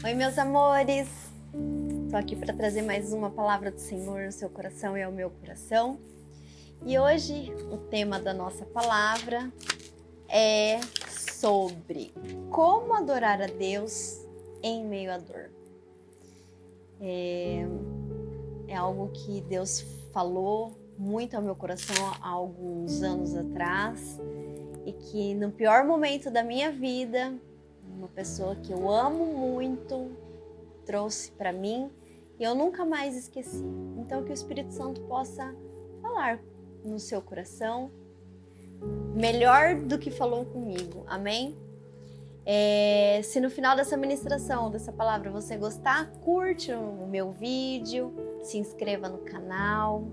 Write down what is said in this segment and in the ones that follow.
Oi, meus amores! Estou aqui para trazer mais uma palavra do Senhor no seu coração e ao meu coração. E hoje o tema da nossa palavra é sobre como adorar a Deus em meio à dor. É algo que Deus falou muito ao meu coração há alguns anos atrás e que no pior momento da minha vida, uma pessoa que eu amo muito trouxe para mim e eu nunca mais esqueci. Então que o Espírito Santo possa falar no seu coração melhor do que falou comigo, amém? Se no final dessa ministração, dessa palavra, você gostar, curte o meu vídeo, se inscreva no canal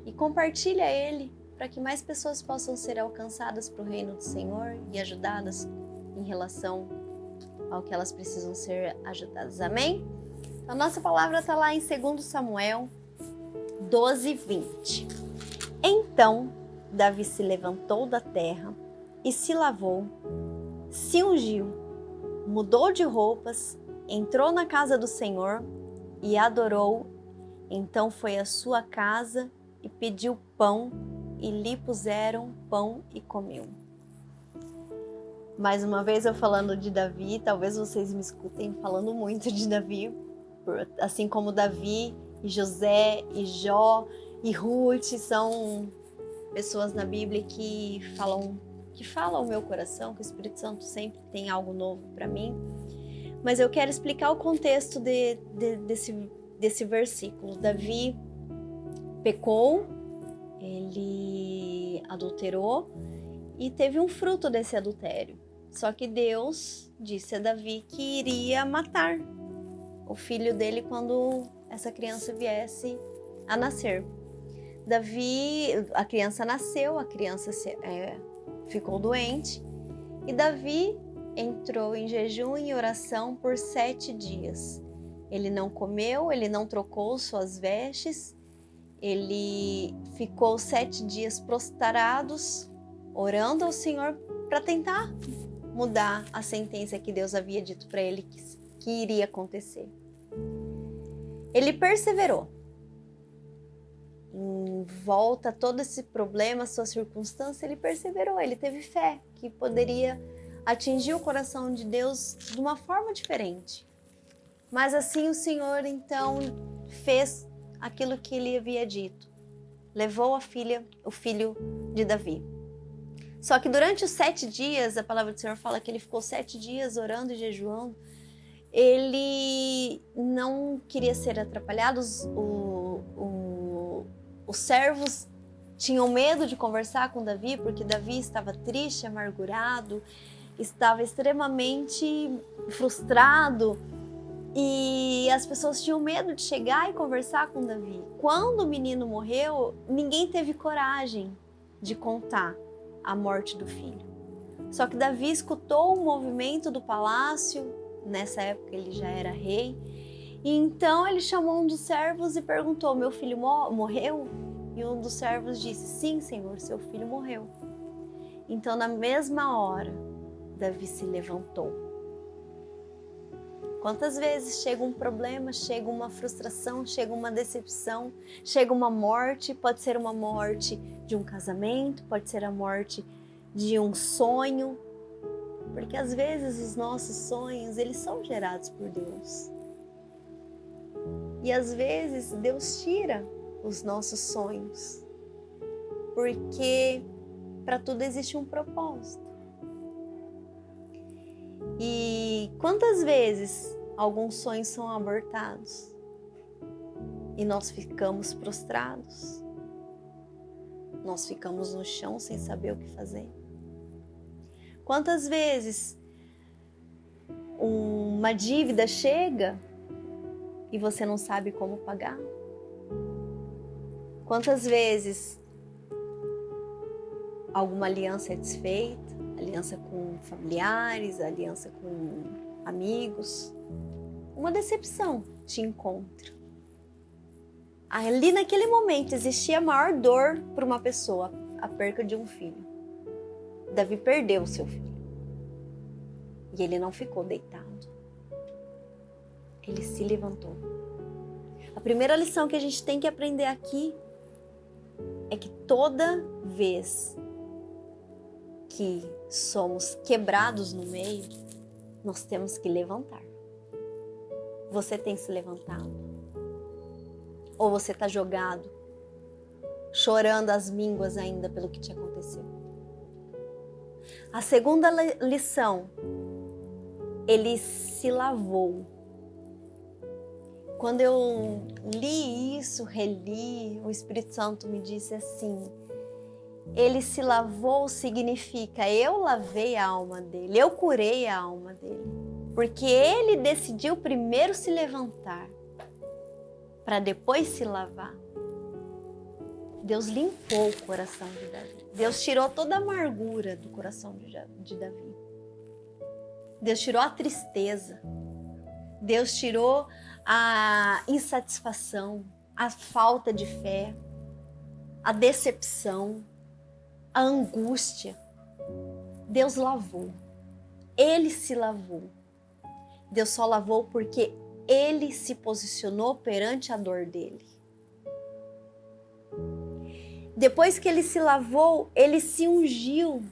e compartilha ele para que mais pessoas possam ser alcançadas para o reino do Senhor e ajudadas em relação ao que elas precisam ser ajudadas, amém? A nossa palavra está lá em 2 Samuel 12:20. Então Davi se levantou da terra e se lavou, se ungiu, mudou de roupas, entrou na casa do Senhor e adorou. Então foi à sua casa e pediu pão, e lhe puseram pão e comeu. Mais uma vez eu falando de Davi, talvez vocês me escutem falando muito de Davi, assim como Davi e José e Jó e Ruth são pessoas na Bíblia que falam o meu coração, que o Espírito Santo sempre tem algo novo para mim. Mas eu quero explicar o contexto desse versículo. Davi pecou, ele adulterou e teve um fruto desse adultério. Só que Deus disse a Davi que iria matar o filho dele quando essa criança viesse a nascer. A criança nasceu, a criança ficou doente e Davi entrou em jejum e oração por 7 dias. Ele não comeu, ele não trocou suas vestes, ele ficou 7 dias prostrados, orando ao Senhor para tentar mudar a sentença que Deus havia dito para ele que iria acontecer. Ele perseverou. Em volta a todo esse problema, sua circunstância, ele perseverou, ele teve fé que poderia atingir o coração de Deus de uma forma diferente. Mas assim o Senhor então fez aquilo que ele havia dito. Levou o filho de Davi. Só que durante os 7 dias, a palavra do Senhor fala que ele ficou 7 dias orando e jejuando. Ele não queria ser atrapalhado. Os servos tinham medo de conversar com Davi, porque Davi estava triste, amargurado, estava extremamente frustrado e as pessoas tinham medo de chegar e conversar com Davi. Quando o menino morreu, ninguém teve coragem de contar a morte do filho. Só que Davi escutou o movimento do palácio, nessa época ele já era rei, e então ele chamou um dos servos e perguntou: meu filho morreu? E um dos servos disse: sim, Senhor, seu filho morreu. Então na mesma hora, Davi se levantou. Quantas vezes chega um problema, chega uma frustração, chega uma decepção, chega uma morte, pode ser uma morte de um casamento, pode ser a morte de um sonho, porque às vezes os nossos sonhos, eles são gerados por Deus. E às vezes Deus tira os nossos sonhos, porque para tudo existe um propósito. E quantas vezes alguns sonhos são abortados e nós ficamos prostrados, nós ficamos no chão sem saber o que fazer? Quantas vezes uma dívida chega e você não sabe como pagar? Quantas vezes alguma aliança é desfeita, aliança com familiares, aliança com amigos, uma decepção te encontra. Ali naquele momento existia a maior dor para uma pessoa, a perca de um filho. Davi perdeu o seu filho e ele não ficou deitado. ele se levantou. A primeira lição que a gente tem que aprender aqui é que toda vez que somos quebrados no meio, nós temos que levantar. Você tem se levantado? Ou você está jogado, chorando as mínguas ainda pelo que te aconteceu? A segunda lição, ele se lavou. Quando eu li isso, reli, o Espírito Santo me disse assim: ele se lavou significa eu lavei a alma dele, eu curei a alma dele. Porque ele decidiu primeiro se levantar, para depois se lavar. Deus limpou o coração de Davi. Deus tirou toda a amargura do coração de Davi. Deus tirou a tristeza. Deus tirou a insatisfação, a falta de fé, a decepção, a angústia. Deus lavou. Ele se lavou. Deus só lavou porque ele se posicionou perante a dor dele. Depois que ele se lavou, ele se ungiu.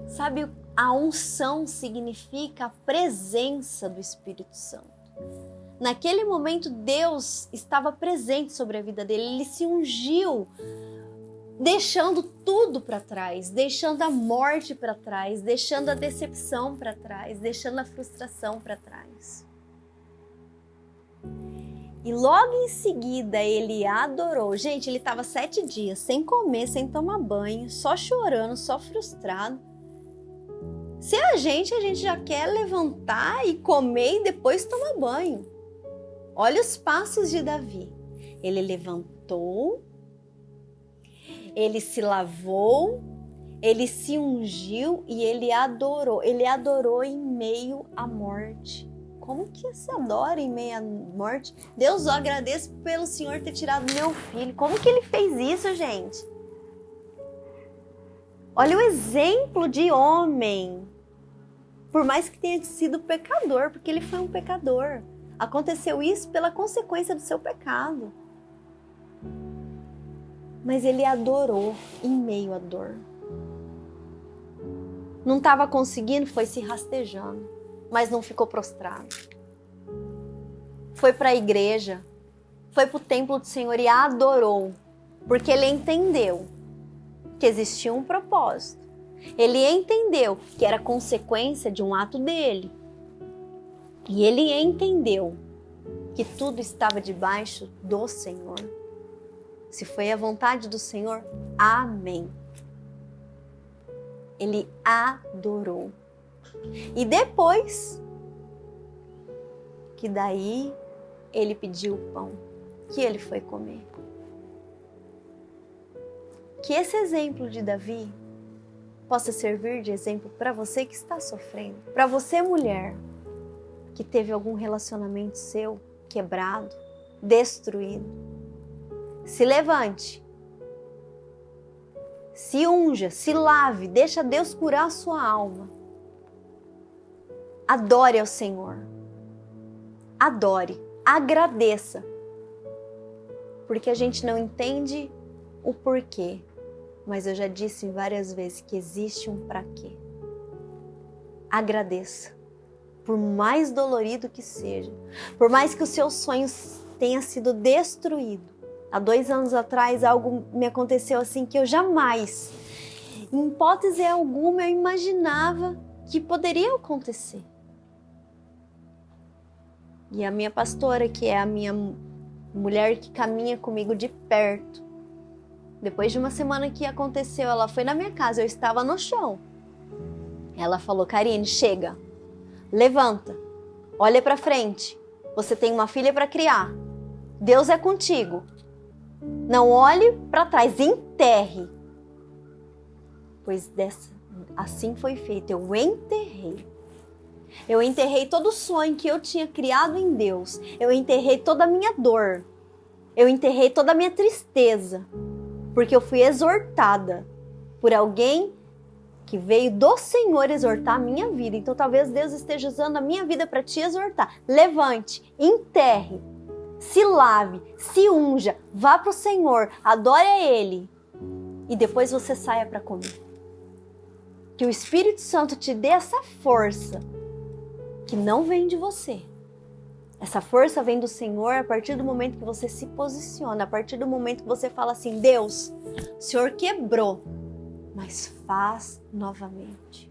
Sabe, a unção significa a presença do Espírito Santo. Naquele momento, Deus estava presente sobre a vida dele. Ele se ungiu, deixando tudo para trás, deixando a morte para trás, deixando a decepção para trás, deixando a frustração para trás. E logo em seguida ele adorou. Gente, ele estava 7 dias sem comer, sem tomar banho, só chorando, só frustrado. Se a gente já quer levantar e comer e depois tomar banho. Olha os passos de Davi. Ele levantou, ele se lavou, ele se ungiu e ele adorou. Ele adorou em meio à morte. Como que se adora em meio à morte? Deus, eu agradeço pelo Senhor ter tirado meu filho. Como que ele fez isso, gente? Olha o exemplo de homem. Por mais que tenha sido pecador, porque ele foi um pecador. Aconteceu isso pela consequência do seu pecado. Mas ele adorou em meio à dor. Não estava conseguindo, foi se rastejando, mas não ficou prostrado. Foi para a igreja, foi para o templo do Senhor e adorou, porque ele entendeu que existia um propósito. Ele entendeu que era consequência de um ato dele. E ele entendeu que tudo estava debaixo do Senhor. Se foi a vontade do Senhor, amém. Ele adorou. E depois que daí ele pediu o pão, que ele foi comer. Que esse exemplo de Davi possa servir de exemplo para você que está sofrendo. Para você, mulher, que teve algum relacionamento seu quebrado, destruído. Se levante. Se unja, se lave, deixa Deus curar a sua alma. Adore ao Senhor. Adore, agradeça. Porque a gente não entende o porquê. Mas eu já disse várias vezes que existe um pra quê. Agradeça. Por mais dolorido que seja. Por mais que os seus sonhos tenham sido destruídos. Há 2 anos atrás algo me aconteceu assim que eu jamais, em hipótese alguma, eu imaginava que poderia acontecer. E a minha pastora, que é a minha mulher que caminha comigo de perto, depois de uma semana que aconteceu, ela foi na minha casa, eu estava no chão. Ela falou: Karine, chega, levanta, olha para frente, você tem uma filha para criar, Deus é contigo. Não olhe para trás, enterre. Pois assim foi feito, eu enterrei. Eu enterrei todo o sonho que eu tinha criado em Deus. Eu enterrei toda a minha dor. Eu enterrei toda a minha tristeza. Porque eu fui exortada por alguém que veio do Senhor exortar a minha vida. Então talvez Deus esteja usando a minha vida para te exortar. Levante, enterre, se lave, se unja, vá para o Senhor, adore a Ele e depois você saia para comer. Que o Espírito Santo te dê essa força que não vem de você. Essa força vem do Senhor a partir do momento que você se posiciona, a partir do momento que você fala assim: Deus, o Senhor quebrou, mas faz novamente.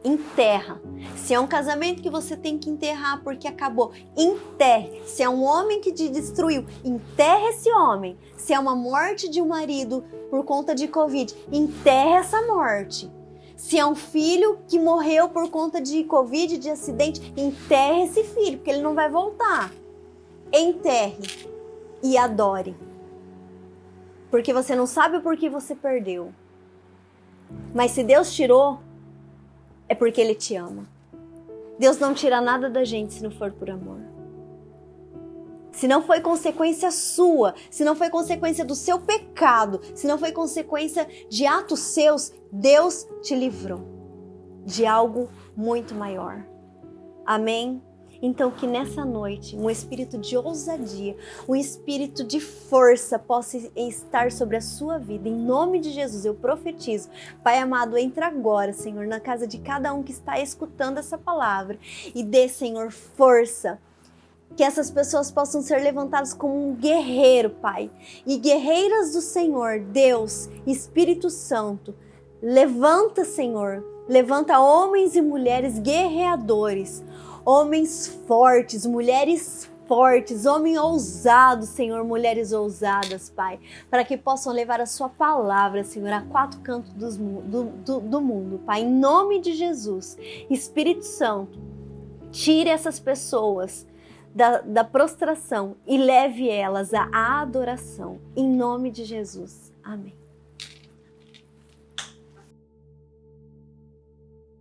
Enterra. Se é um casamento que você tem que enterrar porque acabou, enterre. Se é um homem que te destruiu, enterre esse homem. Se é uma morte de um marido por conta de Covid, enterre essa morte. Se é um filho que morreu por conta de Covid, de acidente, enterre esse filho, porque ele não vai voltar. Enterre e adore. Porque você não sabe o porquê você perdeu. Mas se Deus tirou, é porque Ele te ama. Deus não tira nada da gente se não for por amor. Se não foi consequência sua, se não foi consequência do seu pecado, se não foi consequência de atos seus, Deus te livrou de algo muito maior. Amém? Então que nessa noite um espírito de ousadia, um espírito de força possa estar sobre a sua vida. Em nome de Jesus eu profetizo. Pai amado, entra agora, Senhor, na casa de cada um que está escutando essa palavra e dê, Senhor, força. Que essas pessoas possam ser levantadas como um guerreiro, Pai. E guerreiras do Senhor, Deus, Espírito Santo, levanta, Senhor, levanta homens e mulheres guerreadores, homens fortes, mulheres fortes, homens ousados, Senhor, mulheres ousadas, Pai, para que possam levar a sua palavra, Senhor, a 4 cantos do mundo, Pai, em nome de Jesus. Espírito Santo, tire essas pessoas da prostração e leve elas à adoração, em nome de Jesus. Amém.